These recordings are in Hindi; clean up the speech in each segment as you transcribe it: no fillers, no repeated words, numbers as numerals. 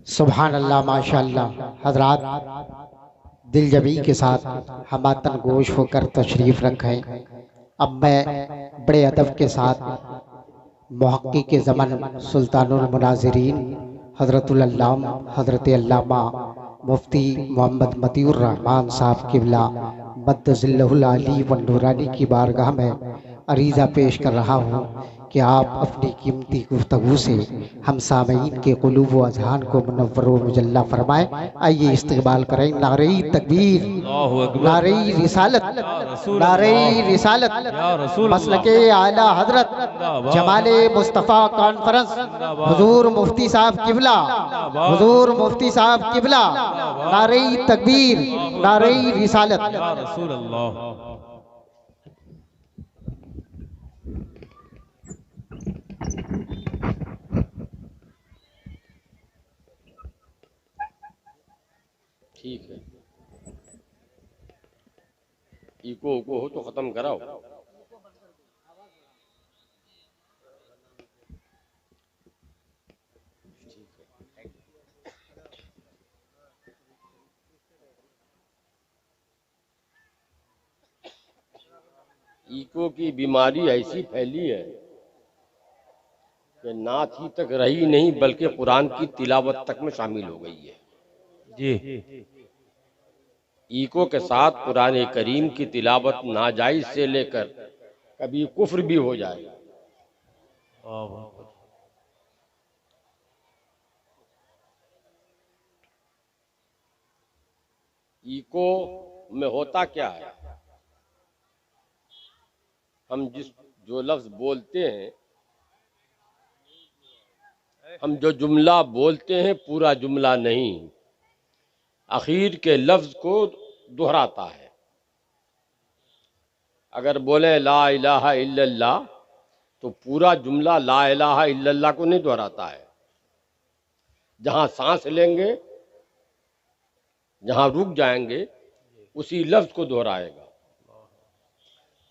सुभान अल्लाह माशाअल्लाह। हजरात दिल जमी के साथ हम तन गोश होकर तशरीफ़ रखें। अब मैं बड़े अदब के साथ मुहक्किक के ज़मन सुल्तानुल मुनाज़िरीन हज़रतुल अल्लामा हज़रत अल्लामा मुफ्ती मोहम्मद मतीउर रहमान साहब किबला मद्दज़िल्लहुल आली व नूरानी की बारगाह में अरीज़ा पेश कर रहा हूँ कि आप अपनी कीमती गुफ्तगू से हम सामईन के क़ुलूब व अज़हान को मुनव्वर व मुजल्ला फरमाएं। आइए इस्तक़बाल करें। नारे तकबीर, अल्लाहु अकबर। नारे रिसालत, या रसूल नारे अल्लाह, रिसालत, या रसूल मसलके आला हजरत जिंदाबाद, जमाले मुस्तफ़ा कॉन्फ्रेंस जिंदाबाद, हुजूर मुफ्ती साहब किबला, जिंदाबाद, हुजूर मुफ्ती साहब किबला। नारे तकबीर, नारे रिसालत। या रसूल अल्लाह। ठीक है, इको उको हो तो खत्म कराओ। इको की बीमारी ऐसी फैली है कि नात ही तक रही नहीं बल्कि कुरान की तिलावत तक में शामिल हो गई है। जी, इको के साथ कुरान करीम की तिलावत नाजायज से लेकर कभी कुफ्र भी हो जाएगा। इको में होता क्या है, हम जो लफ्ज बोलते हैं, हम जो जुमला बोलते हैं पूरा जुमला नहीं, आखिर के लफ्ज को दोहराता है। अगर बोले ला इलाहा इल्लल्लाह तो पूरा जुमला ला इलाहा इल्लल्लाह को नहीं दोहराता है। जहां सांस लेंगे, जहां रुक जाएंगे, उसी लफ्ज को दोहराएगा।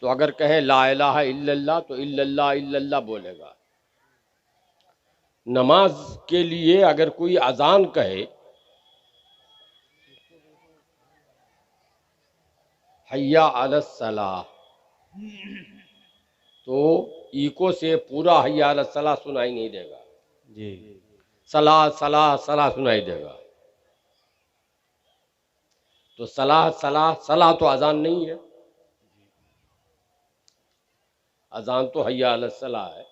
तो अगर कहें ला इलाहा इल्लल्लाह तो इल्लल्लाह इल्लल्लाह बोलेगा। नमाज के लिए अगर कोई अजान कहे हय्या अलस सलाह, तो इको से पूरा हय्या अलस सलाह सुनाई नहीं देगा। जी, सलाह सलाह सलाह सुनाई देगा। तो सलाह सलाह सलाह तो अजान नहीं है, अजान तो हय्या अलस सलाह है।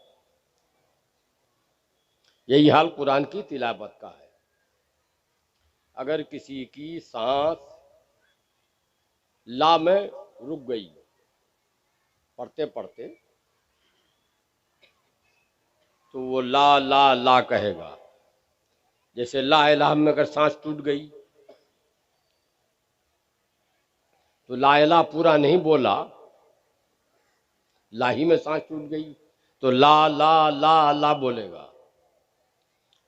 यही हाल कुरान की तिलावत का है। अगर किसी की सांस ला में रुक गई पढ़ते पढ़ते, तो वो ला ला ला कहेगा। जैसे ला इलाहा में अगर सांस टूट गई तो ला इलाहा पूरा नहीं बोला, लाही में सांस टूट गई तो ला ला ला ला बोलेगा।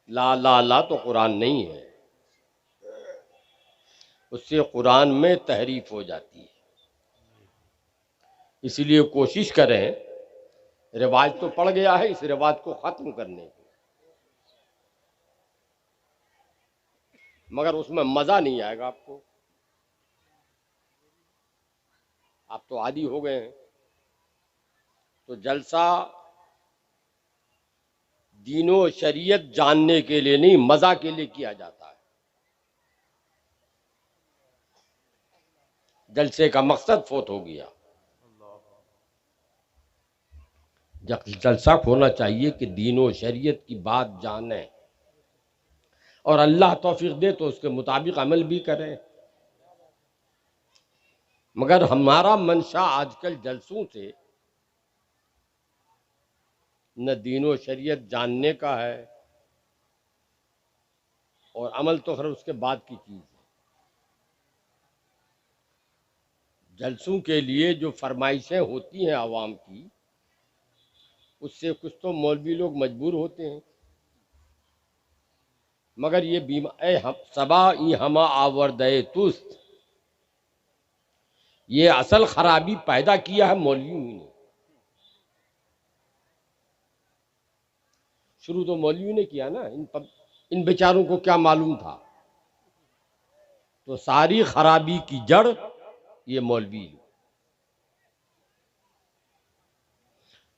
ला ला ला तो कुरान नहीं है, उससे कुरान में तहरीफ हो जाती है। इसलिए कोशिश करें, रिवाज तो पड़ गया है, इस रिवाज को खत्म करने की, मगर उसमें मजा नहीं आएगा आपको। आप तो आदी हो गए हैं। तो जलसा दीनो शरीयत जानने के लिए नहीं, मजा के लिए किया जाता है। जलसे का मकसद फोत हो गया। जलसा होना चाहिए कि दीनो शरीयत की बात जाने और अल्लाह तौफीक दे तो उसके मुताबिक अमल भी करें। मगर हमारा मंशा आजकल जलसों से न दीनो शरीयत जानने का है, और अमल तो खैर उसके बाद की चीज है। जलसों के लिए जो फरमाइशें होती हैं आवाम की, उससे कुछ तो मौलवी लोग मजबूर होते हैं। मगर ये बीमा सबा ई हमा आवरदे तुस्त, ये असल खराबी पैदा किया है मौलवियों ने। शुरू तो मौलवियों ने किया ना। इन बेचारों को क्या मालूम था। तो सारी खराबी की जड़ ये मौलवी।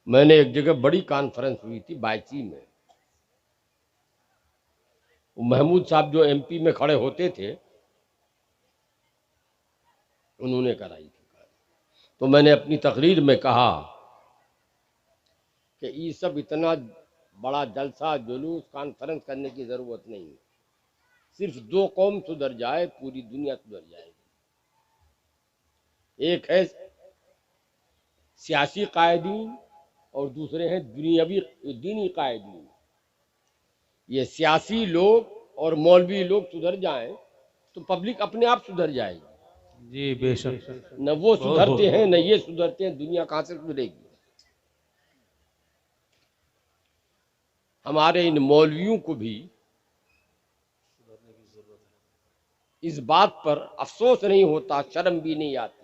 मैंने एक जगह बड़ी कॉन्फ्रेंस हुई थी बायसी में, महमूद साहब जो एमपी में खड़े होते थे उन्होंने कराई थी। तो मैंने अपनी तकरीर में कहा कि ये सब इतना बड़ा जलसा जुलूस कॉन्फ्रेंस करने की जरूरत नहीं है। सिर्फ दो कौम सुधर जाए पूरी दुनिया सुधर जाएगी। एक है सियासी कायदीन और दूसरे हैं दुनियावी दीनी कायदीन। ये सियासी लोग और मौलवी लोग सुधर जाएं तो पब्लिक अपने आप सुधर जाएगी। जी बेशक। न वो सुधरते हैं न ये सुधरते हैं, दुनिया कहां से सुधरेगी। हमारे इन मौलवियों को भी इस बात पर अफसोस नहीं होता, शर्म भी नहीं आती।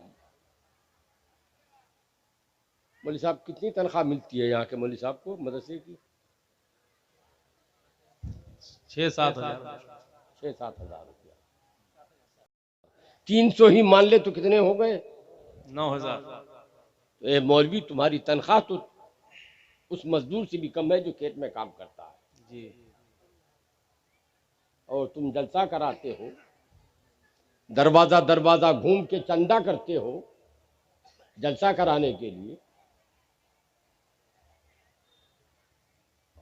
मौलवी साहब कितनी तनख्वाह मिलती है यहाँ के मौलवी साहब को मदरसे की? 6-7 हजार। 6-7 हजार रुपया। 300 ही मान ले तो कितने हो गए? 9,000। तो ये मौलवी तुम्हारी तनख्वाह तो उस मजदूर से भी कम है जो खेत में काम करता है। जी। और तुम जलसा कराते हो, दरवाजा दरवाजा घूम के चंदा करते हो जलसा कराने के लिए,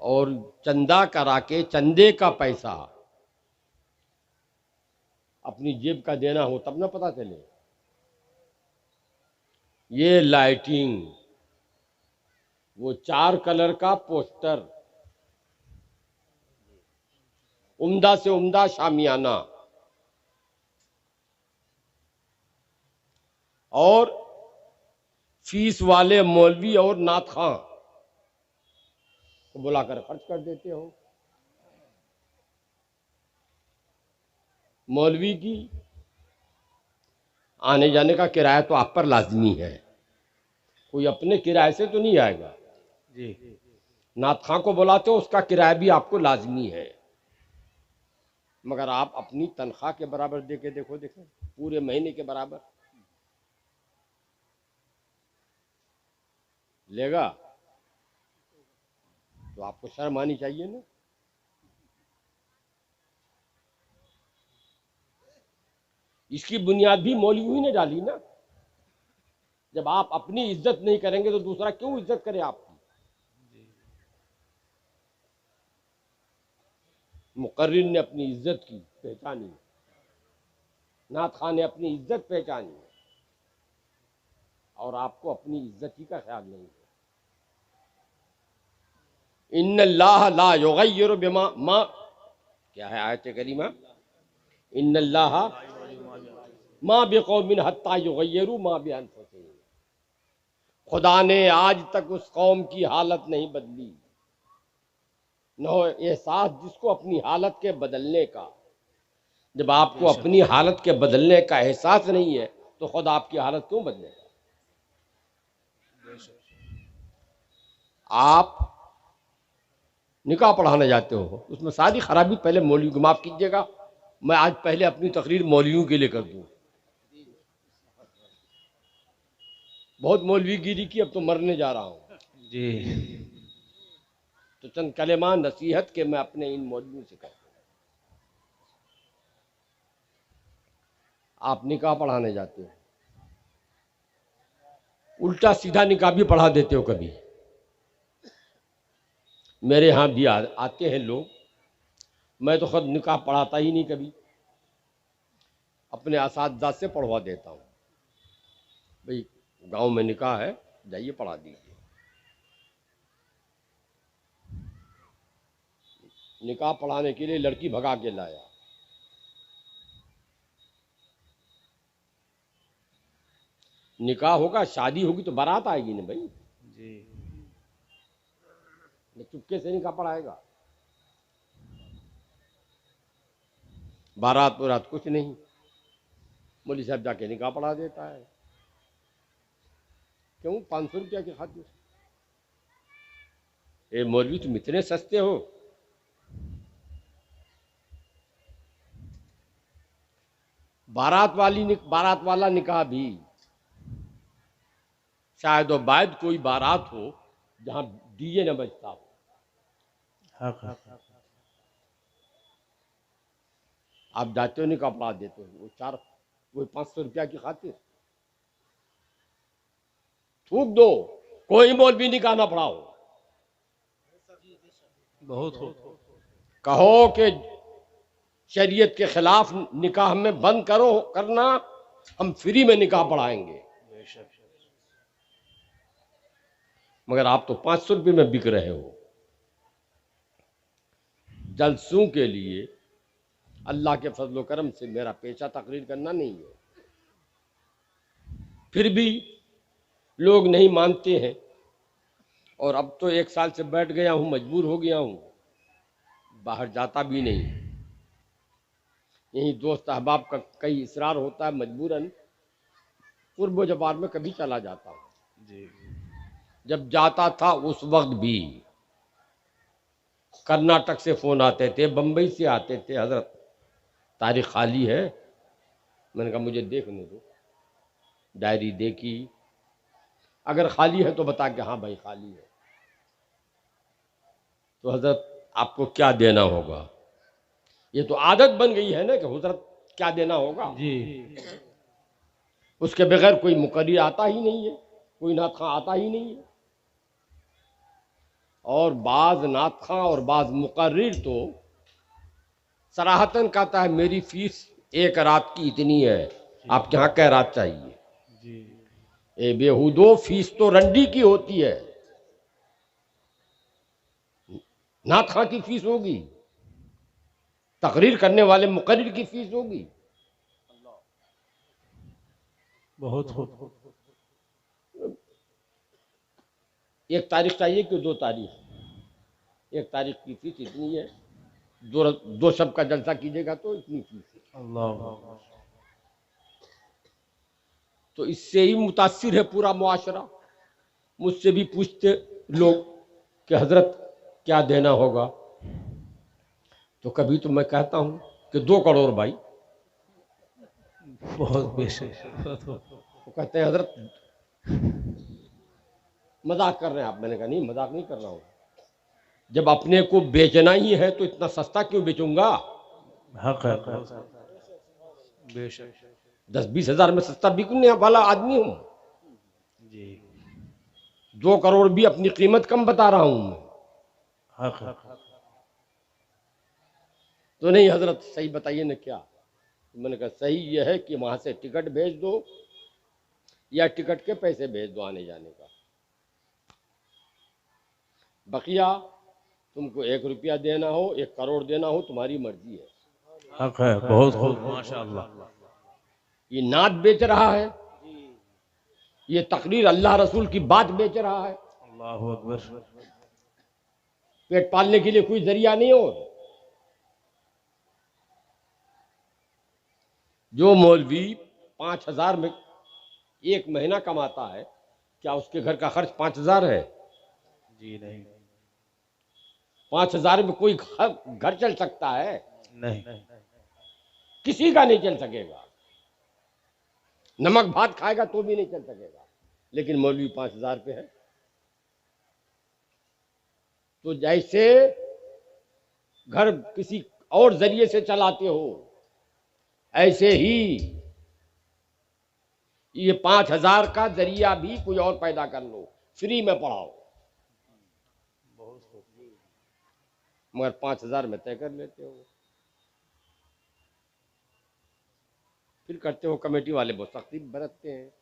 और चंदा करा के चंदे का पैसा अपनी जेब का देना हो तब ना पता चले। ये लाइटिंग, वो 4 कलर का पोस्टर, उम्दा से उम्दा शामियाना और फीस वाले मौलवी और नात खां को बुलाकर खर्च कर देते हो। मौलवी की आने जाने का किराया तो आप पर लाजमी है, कोई अपने किराए से तो नहीं आएगा। जी। नात खां को बुलाते हो उसका किराया भी आपको लाजमी है, मगर आप अपनी तनख्वाह के बराबर दे के देखो पूरे महीने के बराबर लेगा तो आपको शर्म आनी चाहिए ना। इसकी बुनियाद भी मौलवी ने डाली ना। जब आप अपनी इज्जत नहीं करेंगे तो दूसरा क्यों इज्जत करे आपकी। मुकर्रिर ने अपनी इज्जत की पहचानी, नात खां ने अपनी इज्जत पहचानी, और आपको अपनी इज्जत ही का ख्याल नहीं है। इन्नल्लाह ला युगय्यिरु बिमा मा, क्या है आयत करीमा? इन्नल्लाह मा बिकौमिन हत्ता युगय्यिरु मा बिअनफुसिहिम। खुदा ने आज तक उस कौम की हालत नहीं बदली, न हो एहसास जिसको अपनी हालत के बदलने का। जब आपको अपनी हालत के बदलने का एहसास नहीं है तो खुद आपकी हालत क्यों बदलेगा। आप निकाह पढ़ाने जाते हो, उसमें सारी खराबी पहले मौलवी को, माफ कीजिएगा मैं आज पहले अपनी तकरीर मौलवियों के लिए कर दूं। बहुत मौलवी गिरी की, अब तो मरने जा रहा हूं। जी। तो चंद कलेमा नसीहत के मैं अपने इन मौलवियों से कहता हूं। आप निकाह पढ़ाने जाते हो, उल्टा सीधा निकाह भी पढ़ा देते हो। कभी मेरे यहाँ भी आते हैं लोग, मैं तो खुद निकाह पढ़ाता ही नहीं, कभी अपने असातिज़ा से पढ़वा देता हूँ। भाई गांव में निकाह है, जाइए पढ़ा दीजिए। निकाह पढ़ाने के लिए लड़की भगा के लाया, निकाह होगा, शादी होगी तो बारात आएगी ना भाई। जी। चुपके से निकाह पढ़ाएगा, बारात बुरात कुछ नहीं, मौलवी साहब जाके निकाह पढ़ा देता है। क्यों? 500 रुपया की खातिर। ए मौलवी तुम इतने सस्ते हो, बारात वाला निकाह भी शायद और बाद कोई बारात हो जहां डीजे न बजता हो। हक है। आप जाते हो, निकाह पढ़ा देते हो, वो 500 रुपया की खातिर थूक दो, कोई मौलवी निकाह ना पढ़ाओ। बहुत हो। कहो कि शरीयत के खिलाफ निकाह में बंद करो करना, हम फ्री में निकाह पढ़ाएंगे। मगर आप तो 500 रुपये में बिक रहे हो। जलसों के लिए अल्लाह के फजलो करम से मेरा पेशा तकरीर करना नहीं है, फिर भी लोग नहीं मानते हैं। और अब तो 1 साल से बैठ गया हूं, मजबूर हो गया हूं, बाहर जाता भी नहीं। यही दोस्त अहबाब का कई इसरार होता है, मजबूरन कुर्ब जबार में कभी चला जाता हूं। जी। जब जाता था उस वक्त भी कर्नाटक से फोन आते थे, बम्बई से आते थे, हजरत तारीख खाली है। मैंने कहा मुझे देखने दो। डायरी देखी, अगर खाली है तो बता के हाँ भाई खाली है। तो हजरत आपको क्या देना होगा? ये तो आदत बन गई है ना कि हजरत क्या देना होगा। जी। उसके बगैर कोई मुकर्रिर आता ही नहीं है, कोई नात खां आता ही नहीं है। और बाज नात खां और बाज मुकर्रिर तो सराहतन कहता है मेरी फीस 1 रात की इतनी है, आपके यहाँ कै रात चाहिए? जी। ए बेहूदो, फीस तो रंडी की होती है, नात खां की फीस होगी, तकरीर करने वाले मुकर्रिर की फीस होगी। बहुत हो। 1 तारीख चाहिए कि 2 तारीख? 1 तारीख की फीस इतनी है, दो शब का जलसा कीजिएगा तो इतनी फीस है। अल्लाह। तो इससे ही मुतासिर है पूरा मुआशरा। मुझसे भी पूछते लोग कि हजरत क्या देना होगा, तो कभी तो मैं कहता हूं कि 2 करोड़ भाई। बहुत बेशक। वो कहते हैं हजरत मजाक कर रहे हैं आप। मैंने कहा नहीं, मजाक नहीं कर रहा हूं। जब अपने को बेचना ही है तो इतना सस्ता क्यों बेचूंगा? हक है। बेशक। 10-20 हजार में सस्ता बिकने वाला आदमी हूं। जी। 2 करोड़ भी अपनी कीमत कम बता रहा हूं मैं। हक है। तो नहीं हजरत सही बताइए ना क्या? तो मैंने कहा सही यह है कि वहां से टिकट भेज दो या टिकट के पैसे भेज दो आने जाने का। बकिया तुमको 1 रुपया देना हो, 1 करोड़ देना हो, तुम्हारी मर्जी है। हक है। बहुत खूब, माशाअल्लाह। ये नात बेच रहा है, ये तकरीर अल्लाह रसूल की बात बेच रहा है। अल्लाहु अकबर। पेट पालने के लिए कोई जरिया नहीं हो। जो मौलवी 5,000 में 1 महीना कमाता है, क्या उसके घर का खर्च 5,000 है? जी नहीं। 5,000 में कोई घर चल सकता है? नहीं। किसी का नहीं चल सकेगा। नमक भात खाएगा तो भी नहीं चल सकेगा। लेकिन मौलवी 5,000 पे है। तो जैसे घर किसी और जरिए से चलाते हो, ऐसे ही ये 5,000 का जरिया भी कोई और पैदा कर लो, फ्री में पढ़ाओ। मगर 5,000 में तय कर लेते हो। फिर करते हो कमेटी वाले बहुत सख्ती बरतते हैं।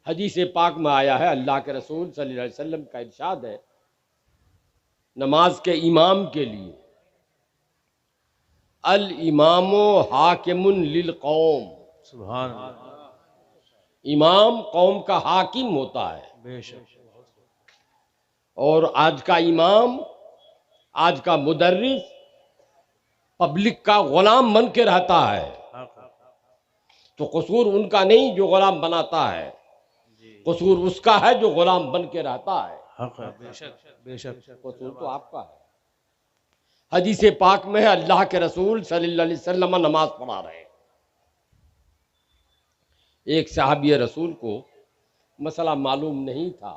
हदीस पाक में आया है, अल्लाह के रसूल सल्लल्लाहु अलैहि वसल्लम का इरशाद है, नमाज के इमाम के लिए अल इमामो हाकिमुन लिल कौम, सुभान अल्लाह। इमाम कौम का हाकिम होता है। बेशक। और आज का इमाम, आज का मुदर्रिस पब्लिक का गुलाम बन के रहता है। तो कसूर उनका नहीं जो गुलाम बनाता है, कसूर उसका है जो गुलाम बन के रहता है। हक है। बेशक। बेशक। कसूर तो आपका है। हदीस पाक में है अल्लाह के रसूल सल्लल्लाहु अलैहि वसल्लम नमाज पढ़ा रहे हैं। एक साहबी रसूल को मसला मालूम नहीं था,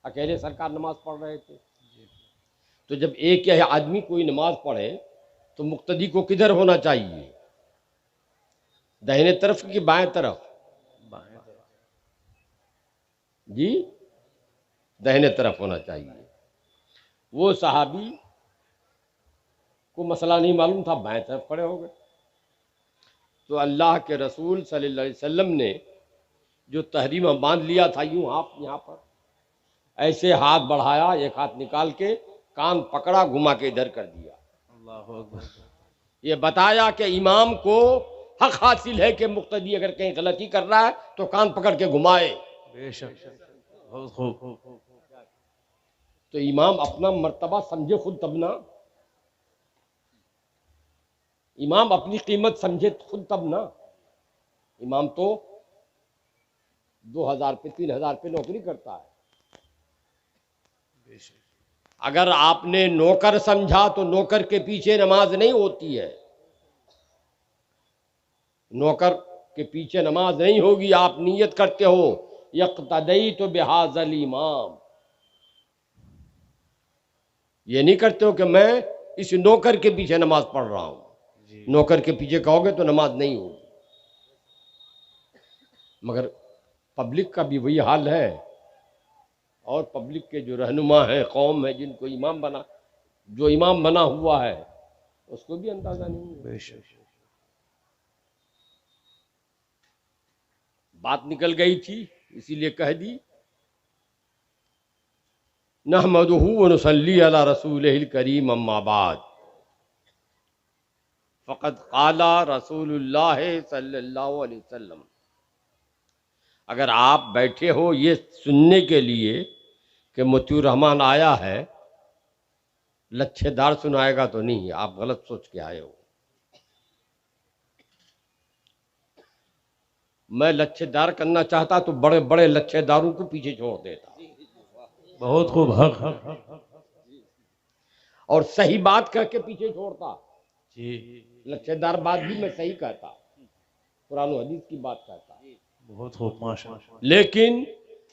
अकेले सरकार नमाज पढ़ रहे थे। तो जब एक या आदमी कोई नमाज पढ़े तो मुक्तदी को किधर होना चाहिए, दाहिने तरफ की बाएं तरफ? जी दाहिने तरफ होना चाहिए। वो सहाबी को मसला नहीं मालूम था, बाएं तरफ खड़े हो गए। तो अल्लाह के रसूल सल्लल्लाहु अलैहि वसल्लम ने जो तहरीमा बांध लिया था, यूं हाथ यहाँ पर ऐसे हाथ बढ़ाया, एक हाथ निकाल के कान पकड़ा, घुमा के इधर कर दिया। अल्लाहु अकबर। ये बताया कि इमाम को हक हासिल है कि मुक्तदी अगर कहीं गलती कर रहा है तो कान पकड़ के घुमाए। बेशक, बहुत खूब। तो इमाम अपना मर्तबा समझे खुद तब ना, इमाम अपनी कीमत समझे खुद तब ना। इमाम तो 2000 पे 3000 पे नौकरी करता है। अगर आपने नौकर समझा तो नौकर के पीछे नमाज नहीं होती है, नौकर के पीछे नमाज नहीं होगी। आप नियत करते हो यक्तदई तो बिहाज़ल इमाम, ये नहीं करते हो कि मैं इस नौकर के पीछे नमाज पढ़ रहा हूं। नौकर के पीछे कहोगे तो नमाज नहीं होगी। मगर पब्लिक का भी वही हाल है, और पब्लिक के जो रहनुमा है, कौम है, जिनको इमाम बना, जो इमाम बना हुआ है, उसको भी अंदाजा नहीं है। बेशक। बात निकल गई थी, इसीलिए कह दी। नहमदुहु व नुसल्ली अला रसूलिहिल करीम अम्मा बाद फ़क़द क़ाला रसूलुल्लाह सल्लल्लाहु अलैहि वसल्लम। अगर आप बैठे हो ये सुनने के लिए कि मोतियुर रहमान आया है, लच्छेदार सुनाएगा तो नहीं, आप गलत सोच के आए हो। मैं लच्छेदार करना चाहता तो बड़े बड़े लच्छेदारों को पीछे छोड़ देता। बहुत खूब। हक। और सही बात कह के पीछे छोड़ता। जी, लच्छेदार बात भी मैं सही कहता, कुरान और हदीस की बात कहता। बहुत खूब, माशाअल्लाह। लेकिन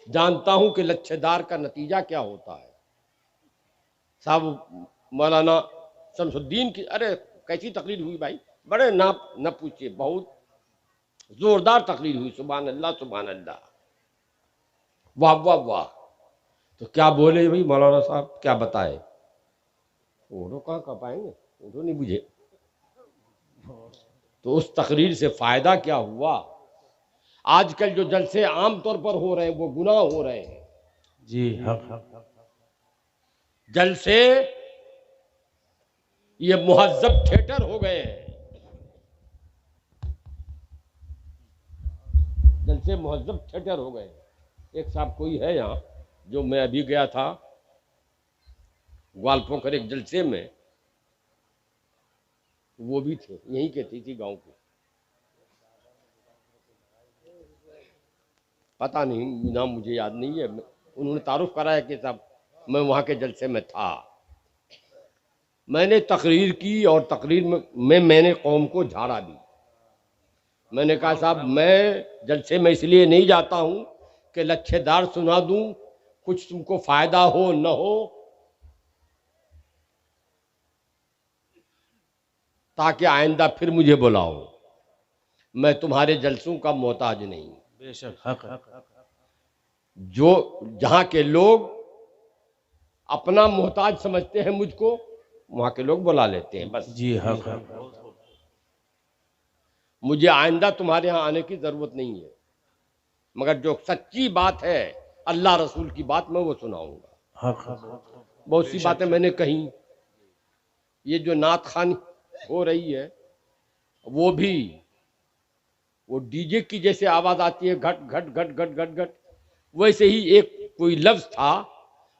जानता हूं कि लच्छेदार का नतीजा क्या होता है। साहब मौलाना शमसुद्दीन की, अरे कैसी तकरीर हुई भाई, बड़े नाप न पूछिए, बहुत जोरदार तकरीर हुई। सुभान अल्लाह सुभान अल्लाह, वाह वाह वाह। तो क्या बोले भाई मौलाना साहब, क्या बताए? ओढ़ो कहाँ कर पाएंगे, ओढ़ो नहीं बुझे। तो उस तकरीर से फायदा क्या हुआ? आजकल जो जलसे आम तौर पर हो रहे हैं वो गुनाह हो रहे हैं। जी, हक। जलसे ये मुहज्जब थिएटर हो गए हैं, जलसे मुहज्जब थिएटर हो गए। एक साहब कोई है यहाँ, जो मैं अभी गया था ग्वालपोखर एक जलसे में, वो भी थे, यहीं के थे, इसी गांव के, पता नहीं नाम मुझे याद नहीं है। उन्होंने तारुफ कराया कि साहब मैं वहाँ के जलसे में था। मैंने तकरीर की और तकरीर में मैंने कौम को झाड़ा भी। मैंने कहा साहब मैं जलसे में इसलिए नहीं जाता हूँ कि लच्छेदार सुना दूँ, कुछ तुमको फायदा हो न हो, ताकि आइंदा फिर मुझे बुलाओ। मैं तुम्हारे जलसों का मोहताज नहीं। बेशक, हक। जो जहाँ के लोग अपना मोहताज समझते हैं मुझको, वहाँ के लोग बुला लेते हैं बस। जी, हक। मुझे आइंदा तुम्हारे यहाँ आने की जरूरत नहीं है, मगर जो सच्ची बात है, अल्लाह रसूल की बात, मैं वो सुनाऊंगा। हक। बहुत सी बातें मैंने कही। ये जो नात खानी हो रही है, वो भी वो डीजे की जैसे आवाज आती है, घट घट घट घट घट घट, वैसे ही एक कोई लफ्ज था,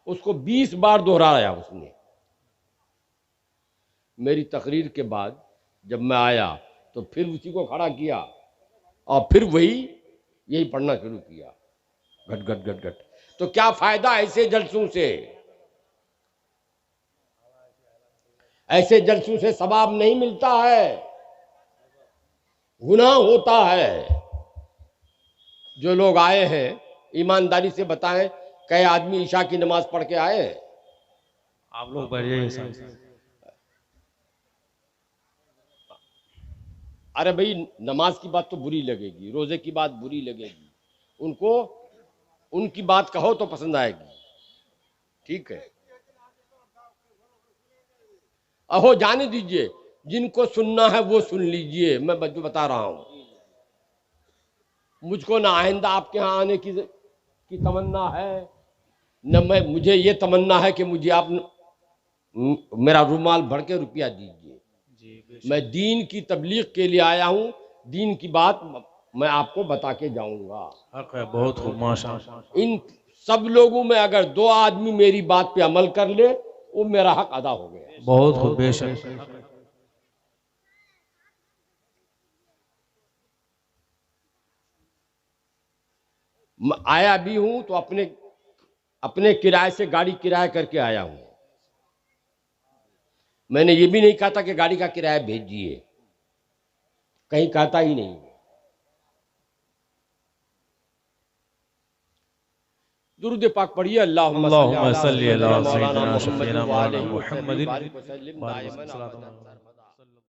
उसको 20 बार दोहराया उसने। मेरी तकरीर के बाद जब मैं आया तो फिर उसी को खड़ा किया और फिर यही पढ़ना शुरू किया, घट घट घट घट। तो क्या फायदा ऐसे जलसों से? ऐसे जलसों से सवाब नहीं मिलता है, गुनाह होता है। जो लोग आए हैं ईमानदारी से बताएं, कई आदमी ईशा की नमाज पढ़ के आए हैं? आप लोग बैठ जाइए साहब। अरे भाई, नमाज की बात तो बुरी लगेगी, रोजे की बात बुरी लगेगी, उनको उनकी बात कहो तो पसंद आएगी, ठीक है। अहो जाने दीजिए, जिनको सुनना है वो सुन लीजिए। मैं बता रहा हूं, मुझको ना आइंदा आपके यहाँ आने की तमन्ना है, न मुझे ये तमन्ना है कि मुझे आप मेरा रुमाल भर के रुपया दीजिए। मैं दीन की तबलीग के लिए आया हूँ, दीन की बात मैं आपको बता के जाऊंगा। हक है, बहुत खूब माशाअल्लाह। इन सब लोगों में अगर 2 आदमी मेरी बात पे अमल कर ले, वो मेरा हक अदा हो गया। बहुत खूब, बेशक। आया भी हूं तो अपने किराए से गाड़ी किराया करके आया हूं। मैंने ये भी नहीं कहा था कि गाड़ी का किराया भेजिए, कहीं कहता ही नहीं। दुरूद पाक पढ़िए, अल्लाहुम्मा सल्ली अला सय्यिदिना मुहम्मद व आलिहि वसल्लम।